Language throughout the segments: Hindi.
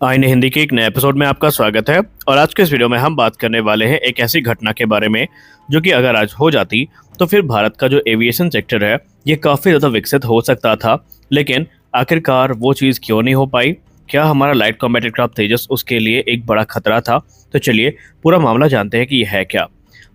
आईने हिंदी के एक नए एपिसोड में आपका स्वागत है। और आज के इस वीडियो में हम बात करने वाले हैं एक ऐसी घटना के बारे में जो कि अगर आज हो जाती तो फिर भारत का जो एविएशन सेक्टर है ये काफ़ी ज़्यादा विकसित हो सकता था। लेकिन आखिरकार वो चीज़ क्यों नहीं हो पाई? क्या हमारा लाइट कॉम्बैट एयरक्राफ्ट तेजस उसके लिए एक बड़ा खतरा था? तो चलिए पूरा मामला जानते हैं कि ये है क्या।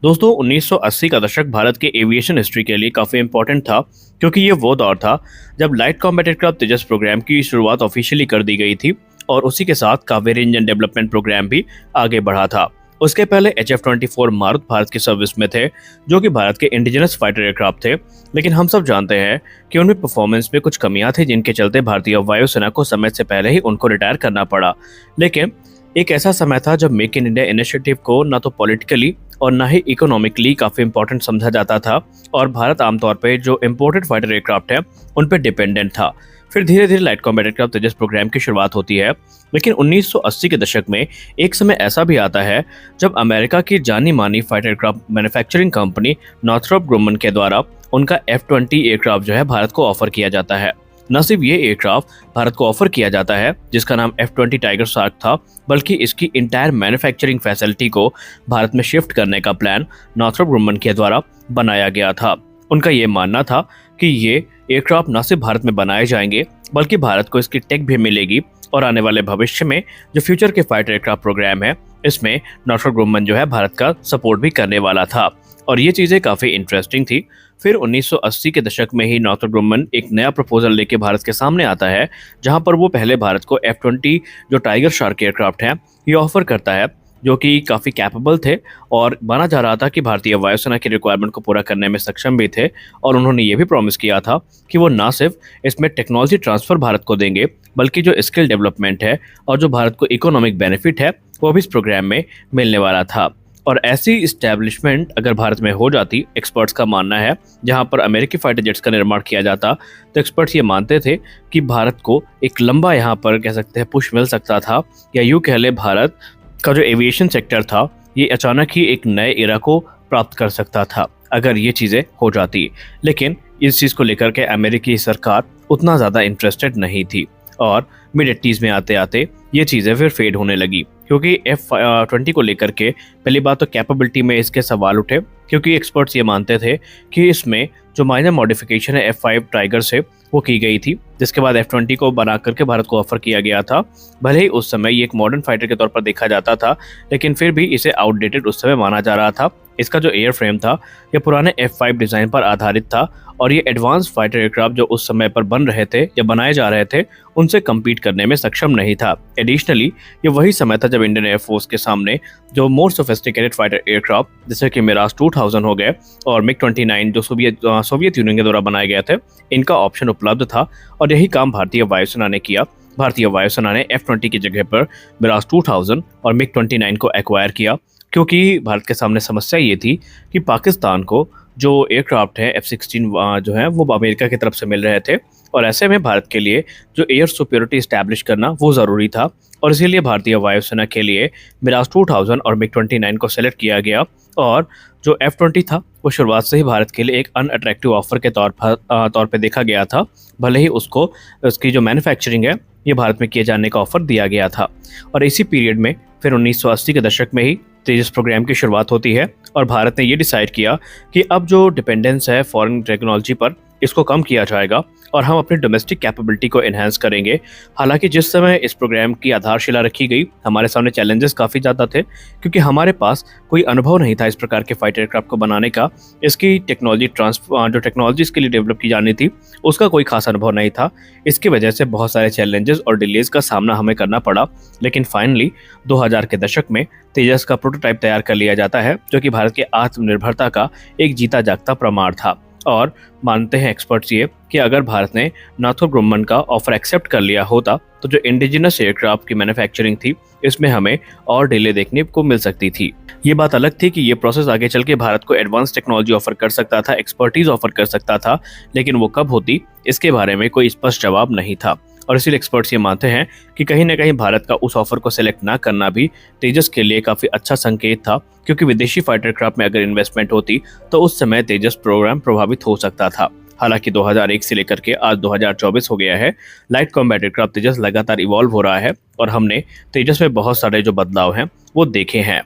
दोस्तों, 1980 का दशक भारत के एविएशन हिस्ट्री के लिए काफ़ी इंपॉर्टेंट था, क्योंकि ये वो दौर था जब लाइट कॉम्बैट एयरक्राफ्ट तेजस प्रोग्राम की शुरुआत ऑफिशियली कर दी गई थी और उसी के साथ कावेरी इंजन डेवलपमेंट प्रोग्राम भी आगे बढ़ा था। उसके पहले HF-24 मारुत भारत की सर्विस में थे, जो कि भारत के इंडिजिनस फाइटर एयरक्राफ्ट थे। लेकिन हम सब जानते हैं कि उनमें परफॉर्मेंस में कुछ कमियां थी, जिनके चलते भारतीय वायुसेना को समय से पहले ही उनको रिटायर करना पड़ा। लेकिन एक ऐसा समय था जब मेक इन इंडिया इनिशिएटिव को ना तो पॉलिटिकली और ना ही इकोनॉमिकली काफ़ी इंपॉर्टेंट समझा जाता था, और भारत आमतौर पे जो इम्पोर्टेड फाइटर एयरक्राफ्ट है उन पर डिपेंडेंट था। फिर धीरे धीरे लाइट कॉम्बैट एयरक्राफ्ट तेजस प्रोग्राम की शुरुआत होती है। लेकिन 1980 के दशक में एक समय ऐसा भी आता है जब अमेरिका की जानी मानी fighter aircraft manufacturing company Northrop Grumman के द्वारा उनका F-20 एयरक्राफ्ट जो है भारत को ऑफर किया जाता है। न सिर्फ ये एयरक्राफ्ट भारत को ऑफर किया जाता है जिसका नाम F-20 टाइगर शार्क था, बल्कि इसकी इंटायर मैन्युफैक्चरिंग फैसिलिटी को भारत में शिफ्ट करने का प्लान नॉर्थरोप ग्रुमन के द्वारा बनाया गया था। उनका ये मानना था कि ये एयरक्राफ्ट न सिर्फ भारत में बनाए जाएंगे बल्कि भारत को इसकी टेक भी मिलेगी, और आने वाले भविष्य में जो फ्यूचर के फाइटर एयरक्राफ्ट प्रोग्राम है इसमें नॉर्थरोप ग्रुमन जो है भारत का सपोर्ट भी करने वाला था। और ये चीज़ें काफ़ी इंटरेस्टिंग थी। फिर 1980 के दशक में ही नॉर्थरोप ग्रुमन एक नया प्रपोजल लेके भारत के सामने आता है, जहां पर वो पहले भारत को F-20 जो टाइगर शार्क एयरक्राफ्ट है ये ऑफर करता है, जो कि काफ़ी कैपेबल थे और माना जा रहा था कि भारतीय वायुसेना की रिक्वायरमेंट को पूरा करने में सक्षम भी थे। और उन्होंने ये भी प्रॉमिस किया था कि वो ना सिर्फ इसमें टेक्नोलॉजी ट्रांसफ़र भारत को देंगे, बल्कि जो स्किल डेवलपमेंट है और जो भारत को इकोनॉमिक बेनिफिट है वो भी इस प्रोग्राम में मिलने वाला था। और ऐसी इस्टेब्लिशमेंट अगर भारत में हो जाती, एक्सपर्ट्स का मानना है, जहां पर अमेरिकी फाइटर जेट्स का निर्माण किया जाता, तो एक्सपर्ट्स ये मानते थे कि भारत को एक लंबा यहाँ पर कह सकते हैं पुश मिल सकता था, या यूँ कह ले भारत का जो एविएशन सेक्टर था ये अचानक ही एक नए एरा को प्राप्त कर सकता था अगर ये चीज़ें हो जाती। लेकिन इस चीज़ को लेकर के अमेरिकी सरकार उतना ज़्यादा इंटरेस्टेड नहीं थी, और मिड-80s में आते आते ये चीज़ें फिर फेड होने लगी, क्योंकि F-20 को लेकर के पहली बात तो कैपेबिलिटी में इसके सवाल उठे, क्योंकि एक्सपर्ट्स ये मानते थे कि इसमें जो माइनर मॉडिफिकेशन है F-5 टाइगर से वो की गई थी, जिसके बाद F-20 को बना करके भारत को ऑफर किया गया था। भले ही उस समय ये एक मॉडर्न फाइटर के तौर पर देखा जाता था, लेकिन फिर भी इसे आउटडेटेड उस समय माना जा रहा था। इसका जो एयर फ्रेम था ये पुराने F-5 डिज़ाइन पर आधारित था, और ये एडवांस फाइटर एयरक्राफ्ट जो उस समय पर बन रहे थे या बनाए जा रहे थे उनसे कम्पीट करने में सक्षम नहीं था। एडिशनली ये वही समय था जब इंडियन एयरफोर्स के सामने जो मोर सोफिस्टिकेटेड फाइटर एयरक्राफ्ट जैसे कि मिराज 2000 हो गए और MiG-29 जो सोवियत यूनियन के द्वारा बनाए गए थे, इनका ऑप्शन उपलब्ध था। और यही काम भारतीय वायुसेना ने किया। भारतीय वायुसेना ने F-20 की जगह पर मिराज 2000 और MiG-29 को एक्वायर किया, क्योंकि भारत के सामने समस्या ये थी कि पाकिस्तान को जो एयरक्राफ्ट है F-16 जो है वो अमेरिका की तरफ से मिल रहे थे, और ऐसे में भारत के लिए जो एयर सुपीरियरिटी इस्टेब्लिश करना वो ज़रूरी था। और इसीलिए भारतीय वायुसेना के लिए मिराज 2000 और MiG-29 को सेलेक्ट किया गया। और जो F-20 था वो शुरुआत से ही भारत के लिए एक अनअट्रैक्टिव ऑफर के तौर पे देखा गया था, भले ही उसकी जो मैन्युफैक्चरिंग है ये भारत में किए जाने का ऑफर दिया गया था। और इसी पीरियड में फिर 1980 के दशक में ही तेजस प्रोग्राम की शुरुआत होती है, और भारत ने ये डिसाइड किया कि अब जो डिपेंडेंस है फॉरेन टेक्नोलॉजी पर इसको कम किया जाएगा और हम अपनी डोमेस्टिक कैपेबिलिटी को एनहांस करेंगे। हालांकि जिस समय इस प्रोग्राम की आधारशिला रखी गई हमारे सामने चैलेंजेस काफ़ी ज़्यादा थे, क्योंकि हमारे पास कोई अनुभव नहीं था इस प्रकार के फाइटर एयरक्राफ्ट को बनाने का। इसकी जो टेक्नोलॉजी इसके लिए डेवलप की जानी थी उसका कोई खास अनुभव नहीं था। इसकी वजह से बहुत सारे चैलेंजेस और डिलेज का सामना हमें करना पड़ा। लेकिन फाइनली 2000 के दशक में तेजस का प्रोटोटाइप तैयार कर लिया जाता है, जो कि भारत के आत्मनिर्भरता का एक जीता जागता प्रमाण था। और मानते हैं एक्सपर्ट्स ये कि अगर भारत ने नॉर्थरोप ग्रुमन का ऑफर एक्सेप्ट कर लिया होता तो जो इंडिजिनस एयरक्राफ्ट की मैन्युफैक्चरिंग थी इसमें हमें और डिले देखने को मिल सकती थी। ये बात अलग थी कि ये प्रोसेस आगे चल के भारत को एडवांस टेक्नोलॉजी ऑफर कर सकता था, एक्सपर्टीज ऑफर कर सकता था, लेकिन वो कब होती इसके बारे में कोई स्पष्ट जवाब नहीं था। और इसीलिए एक्सपर्ट्स ये मानते हैं कि कहीं ना कहीं भारत का उस ऑफर को सिलेक्ट ना करना भी तेजस के लिए काफ़ी अच्छा संकेत था, क्योंकि विदेशी फाइटर क्राफ्ट में अगर इन्वेस्टमेंट होती तो उस समय तेजस प्रोग्राम प्रभावित हो सकता था। हालांकि 2001 से लेकर के आज 2024 हो गया है, लाइट कॉम्बैट एयरक्राफ्ट तेजस लगातार इवॉल्व हो रहा है और हमने तेजस में बहुत सारे जो बदलाव हैं वो देखे हैं।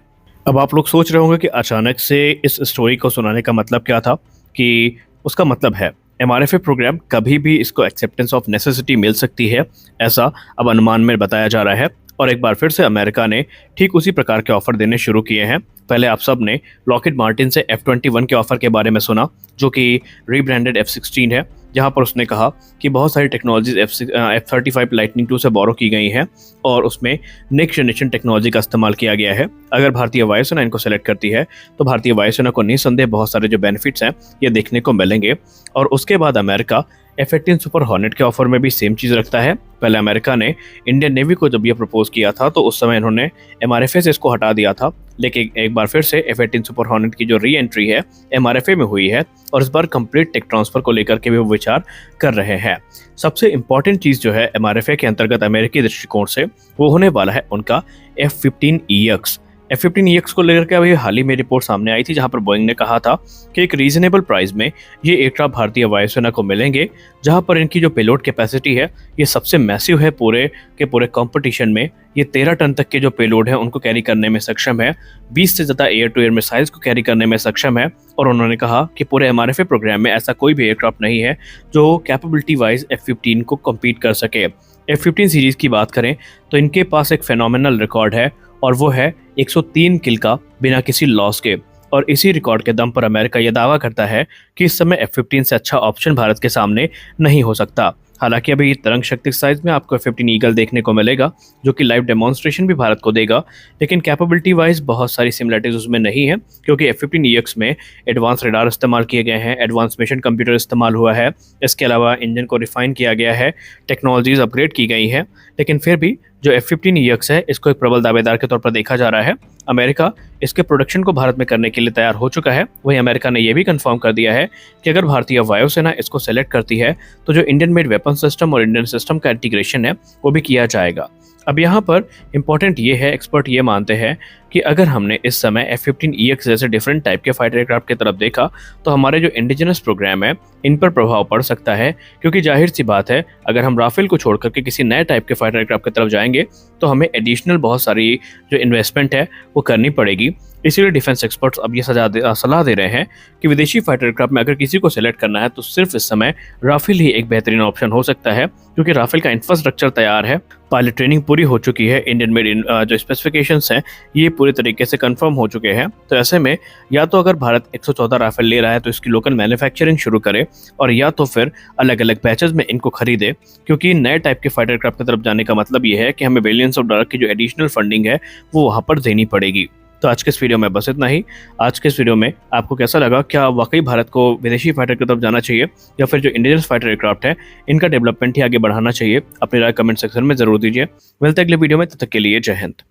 अब आप लोग सोच रहे होंगे कि अचानक से इस स्टोरी को सुनाने का मतलब क्या था, कि उसका मतलब है एमआरएफए प्रोग्राम कभी भी इसको एक्सेप्टेंस ऑफ नेसेसिटी मिल सकती है, ऐसा अब अनुमान में बताया जा रहा है। और एक बार फिर से अमेरिका ने ठीक उसी प्रकार के ऑफर देने शुरू किए हैं। पहले आप सब ने लॉकहीड मार्टिन से F-21 के ऑफर के बारे में सुना, जो कि रीब्रांडेड F-16 है, जहां पर उसने कहा कि बहुत सारी टेक्नोलॉजीज F-35 लाइटनिंग 2 से बोरो की गई हैं और उसमें नेक्स्ट जनरेशन टेक्नोलॉजी का इस्तेमाल किया गया है। अगर भारतीय वायुसेना इनको सेलेक्ट करती है तो भारतीय वायुसेना को निसंदेह बहुत सारे जो बेनिफिट्स हैं ये देखने को मिलेंगे। और उसके बाद अमेरिका F-18 सुपर हॉर्नेट के ऑफर में भी सेम चीज़ रखता है। पहले अमेरिका ने इंडियन नेवी को जब ये प्रपोज किया था तो उस समय इन्होंने एमआरएफए से इसको हटा दिया था, लेकिन एक बार फिर से F-18 सुपर हॉर्नेट की जो री एंट्री है एमआरएफए में हुई है और इस बार कंप्लीट टेक ट्रांसफर को लेकर के भी वो विचार कर रहे हैं। सबसे इंपॉर्टेंट चीज़ जो है एमआरएफए के अंतर्गत अमेरिकी दृष्टिकोण से वो होने वाला है उनका F-15EX। F-15EX को लेकर के अभी हाल ही में रिपोर्ट सामने आई थी, जहां पर बोइंग ने कहा था कि एक रीजनेबल प्राइस में ये एयरक्राफ्ट भारतीय वायुसेना को मिलेंगे, जहां पर इनकी जो पेलोड कैपेसिटी है ये सबसे मैसिव है पूरे के पूरे कंपटीशन में। ये 13 टन तक के जो पेलोड है उनको कैरी करने में सक्षम है, 20 से ज़्यादा एयर टू एयर मिसाइल्स को कैरी करने में सक्षम है। और उन्होंने कहा कि पूरे एमआरएफए प्रोग्राम में ऐसा कोई भी एयरक्राफ्ट नहीं है जो कैपेबिलिटी वाइज F-15 को कम्पीट कर सके। F-15 सीरीज की बात करें तो इनके पास एक फेनोमिनल रिकॉर्ड है और वो है 103 किल का बिना किसी लॉस के। और इसी रिकॉर्ड के दम पर अमेरिका यह दावा करता है कि इस समय F-15 से अच्छा ऑप्शन भारत के सामने नहीं हो सकता। हालांकि अभी तरंग शक्ति साइज में आपको F-15 ईगल देखने को मिलेगा, जो कि लाइव डेमोन्स्ट्रेशन भी भारत को देगा, लेकिन कैपेबिलिटी वाइज बहुत सारी सिमिलरिटीज उसमें नहीं है, क्योंकि F-15EX में एडवांस रडार इस्तेमाल किए गए हैं, एडवांस मिशन कंप्यूटर इस्तेमाल हुआ है, इसके अलावा इंजन को रिफाइन किया गया है, टेक्नोलॉजीज अपग्रेड की गई हैं। लेकिन फिर भी जो F-15EX है इसको एक प्रबल दावेदार के तौर पर देखा जा रहा है। अमेरिका इसके प्रोडक्शन को भारत में करने के लिए तैयार हो चुका है। वहीं अमेरिका ने यह भी कंफर्म कर दिया है कि अगर भारतीय वायुसेना इसको सेलेक्ट करती है तो जो इंडियन मेड वेपन सिस्टम और इंडियन सिस्टम का इंटीग्रेशन है वो भी किया जाएगा। अब यहाँ पर इंपॉर्टेंट ये है, एक्सपर्ट ये मानते हैं कि अगर हमने इस समय F-15EX जैसे डिफरेंट टाइप के फाइटर एयरक्राफ्ट की तरफ देखा तो हमारे जो इंडिजिनस प्रोग्राम है इन पर प्रभाव पड़ सकता है, क्योंकि जाहिर सी बात है अगर हम राफेल को छोड़ करके किसी नए टाइप के फाइटर एयरक्राफ्ट की तरफ जाएंगे तो हमें एडिशनल बहुत सारी जो इन्वेस्टमेंट है वो करनी पड़ेगी। इसीलिए डिफेंस एक्सपर्ट्स अब ये सलाह दे रहे हैं कि विदेशी फाइटर एयरक्राफ्ट में अगर किसी को सिलेक्ट करना है तो सिर्फ इस समय राफेल ही एक बेहतरीन ऑप्शन हो सकता है, क्योंकि राफेल का इंफ्रास्ट्रक्चर तैयार है, पायलट ट्रेनिंग पूरी हो चुकी है, इंडियन मेड जो स्पेसिफिकेशंस हैं ये पूरी तरीके से कंफर्म हो चुके हैं। तो ऐसे में या तो अगर भारत 114 राफेल ले रहा है तो इसकी लोकल मैन्युफैक्चरिंग शुरू करे, और या तो फिर अलग अलग बैचेस में इनको खरीदे, क्योंकि नए टाइप के फाइटर एयरक्राफ्ट की तरफ जाने का मतलब ये है कि हमें बिलियंस ऑफ डॉलर की जो एडिशनल फंडिंग है वो वहाँ पर देनी पड़ेगी। तो आज के इस वीडियो में बस इतना ही। आज के इस वीडियो में आपको कैसा लगा? क्या वाकई भारत को विदेशी फाइटर की तरफ जाना चाहिए या फिर जो इंडिजिनस फाइटर एयरक्राफ्ट है इनका डेवलपमेंट ही आगे बढ़ाना चाहिए? अपनी राय कमेंट सेक्शन में जरूर दीजिए। मिलते हैं अगले वीडियो में, तब तक के लिए जय हिंद।